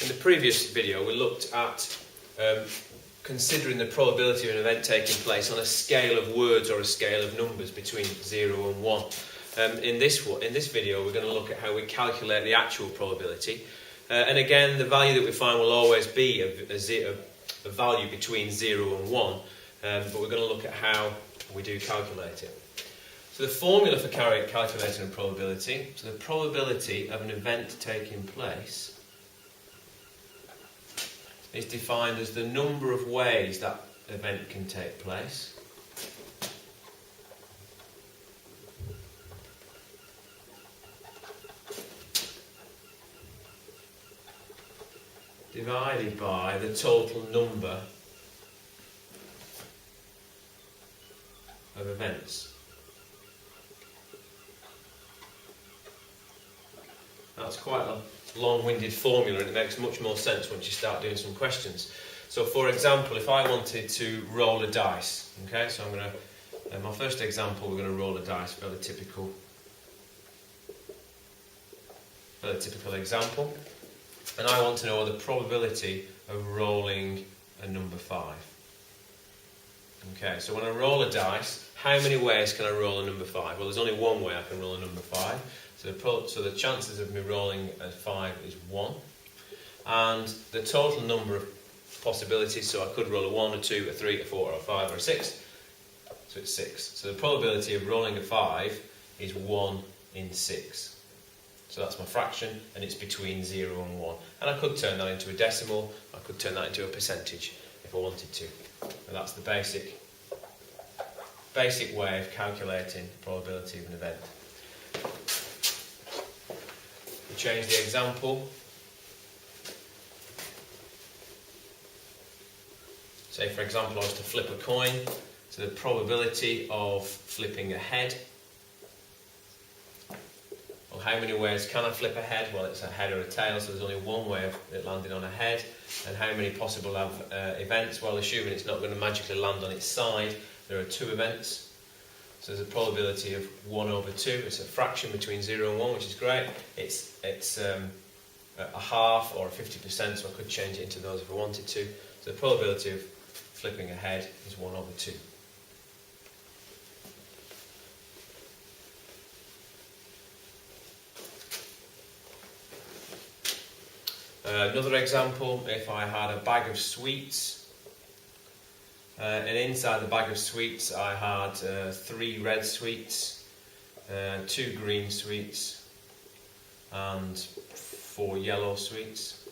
In the previous video we looked at considering the probability of an event taking place on a scale of words or a scale of numbers between 0 and 1. In this video we're going to look at how we calculate the actual probability, and again the value that we find will always be a value between 0 and 1, but we're going to look at how we do calculate it. So the formula for calculating a probability, so the probability of an event taking place is defined as the number of ways that event can take place divided by the total number of events. That's quite a long-winded formula, and it makes much more sense once you start doing some questions. So for example, if I wanted to roll a dice, okay, so I'm going to, my first example, we're going to roll a dice, fairly typical example, and I want to know the probability of rolling a number 5. Okay, so when I roll a dice, how many ways can I roll a number 5? Well, there's only one way I can roll a number 5. So the chances of me rolling a 5 is 1. And the total number of possibilities, so I could roll a 1, a 2, a 3, a 4, or a 5, or a 6. So it's 6. So the probability of rolling a 5 is 1 in 6. So that's my fraction, and it's between 0 and 1. And I could turn that into a decimal, I could turn that into a percentage if I wanted to. And that's the basic way of calculating the probability of an event. We change the example. Say for example I was to flip a coin, so the probability of flipping a head. Well, how many ways can I flip a head? Well, it's a head or a tail, so there's only one way of it landing on a head. And how many possible events? Well, assuming it's not going to magically land on its side, there are 2 events. So there's a probability of 1 over 2. It's a fraction between 0 and 1, which is great. It's a half or a 50%, so I could change it into those if I wanted to. So the probability of flipping a head is 1 over 2. Another example, if I had a bag of sweets, and inside the bag of sweets I had 3 red sweets, 2 green sweets, and 4 yellow sweets.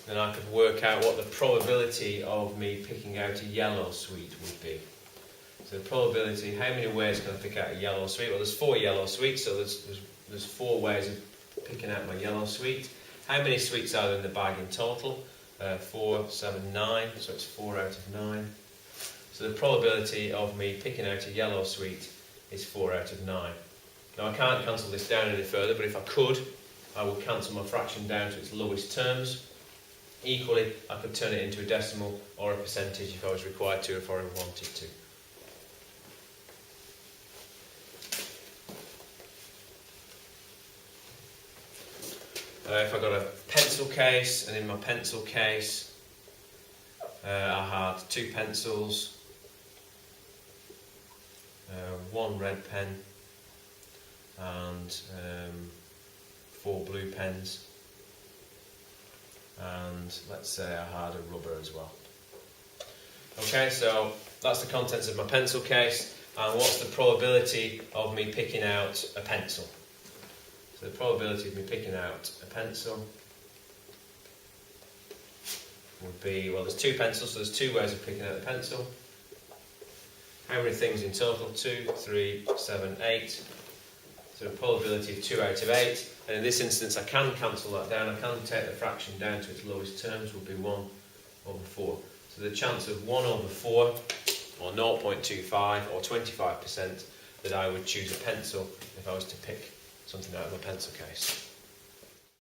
Then I could work out what the probability of me picking out a yellow sweet would be. So the probability, how many ways can I pick out a yellow sweet? Well, there's 4 yellow sweets, so there's 4 ways of picking out my yellow sweet. How many sweets are there in the bag in total? 4, 7, 9, so it's 4 out of 9. So the probability of me picking out a yellow sweet is 4 out of 9. Now I can't cancel this down any further, but if I could, I would cancel my fraction down to its lowest terms. Equally, I could turn it into a decimal or a percentage if I was required to, if I wanted to. If I got a pencil case, and in my pencil case I had 2 pencils, 1 red pen and 4 blue pens, and let's say I had a rubber as well. Okay, so that's the contents of my pencil case, and what's the probability of me picking out a pencil? So the probability of me picking out a pencil would be, well, there's 2 pencils, so there's 2 ways of picking out a pencil. How many things in total? 2, 3, 7, 8. So a probability of 2 out of 8. And in this instance, I can cancel that down. I can take the fraction down to its lowest terms, would be 1 over 4. So the chance of 1 over 4, or 0.25, or 25%, that I would choose a pencil if I was to pick something out of my pencil case.